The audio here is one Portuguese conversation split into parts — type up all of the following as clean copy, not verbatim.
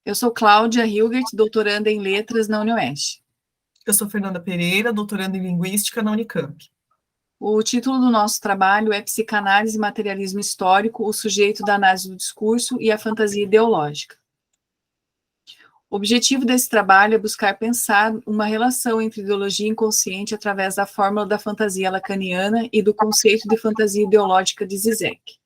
Eu sou Cláudia Hilgert, doutoranda em Letras na UniOeste. Eu sou Fernanda Pereira, doutoranda em Linguística na Unicamp. O título do nosso trabalho é Psicanálise e Materialismo Histórico, o sujeito da análise do discurso e a fantasia ideológica. O objetivo desse trabalho é buscar pensar uma relação entre ideologia inconsciente através da fórmula da fantasia lacaniana e do conceito de fantasia ideológica de Zizek.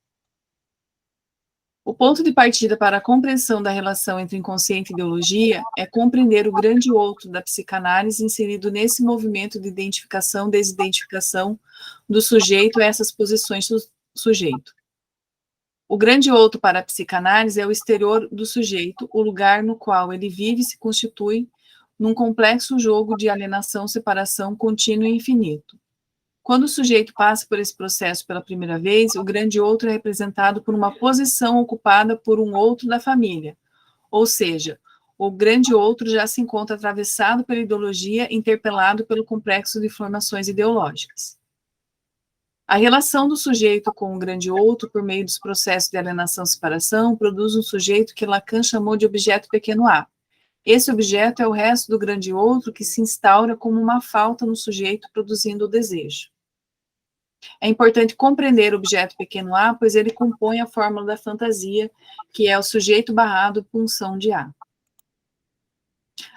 O ponto de partida para a compreensão da relação entre inconsciente e ideologia é compreender o grande outro da psicanálise inserido nesse movimento de identificação, desidentificação do sujeito a essas posições do sujeito. O grande outro para a psicanálise é o exterior do sujeito, o lugar no qual ele vive e se constitui num complexo jogo de alienação, separação contínua e infinito. Quando o sujeito passa por esse processo pela primeira vez, o grande outro é representado por uma posição ocupada por um outro da família, ou seja, o grande outro já se encontra atravessado pela ideologia, interpelado pelo complexo de formações ideológicas. A relação do sujeito com o grande outro, por meio dos processos de alienação-separação, produz um sujeito que Lacan chamou de objeto pequeno a. Esse objeto é o resto do grande outro que se instaura como uma falta no sujeito, produzindo o desejo. É importante compreender o objeto pequeno a, pois ele compõe a fórmula da fantasia, que é o sujeito barrado punção de A.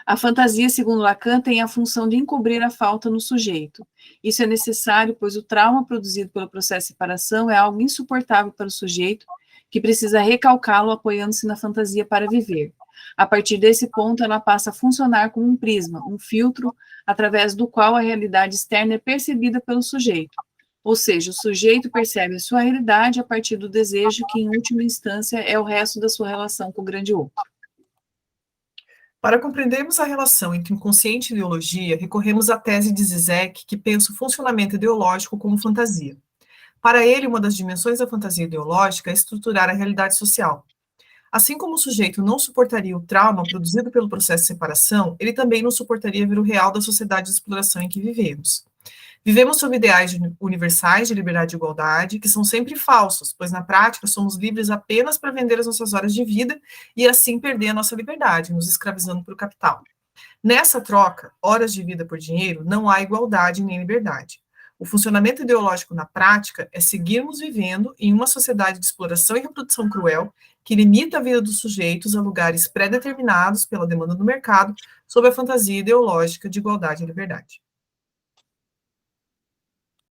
A fantasia, segundo Lacan, tem a função de encobrir a falta no sujeito. Isso é necessário, pois o trauma produzido pelo processo de separação é algo insuportável para o sujeito, que precisa recalcá-lo apoiando-se na fantasia para viver. A partir desse ponto, ela passa a funcionar como um prisma, um filtro, através do qual a realidade externa é percebida pelo sujeito. Ou seja, o sujeito percebe a sua realidade a partir do desejo, que, em última instância, é o resto da sua relação com o grande outro. Para compreendermos a relação entre inconsciente e ideologia, recorremos à tese de Zizek, que pensa o funcionamento ideológico como fantasia. Para ele, uma das dimensões da fantasia ideológica é estruturar a realidade social. Assim como o sujeito não suportaria o trauma produzido pelo processo de separação, ele também não suportaria ver o real da sociedade de exploração em que vivemos. Vivemos sob ideais universais de liberdade e igualdade, que são sempre falsos, pois na prática somos livres apenas para vender as nossas horas de vida e assim perder a nossa liberdade, nos escravizando para o capital. Nessa troca, horas de vida por dinheiro, não há igualdade nem liberdade. O funcionamento ideológico na prática é seguirmos vivendo em uma sociedade de exploração e reprodução cruel que limita a vida dos sujeitos a lugares pré-determinados pela demanda do mercado sob a fantasia ideológica de igualdade e liberdade.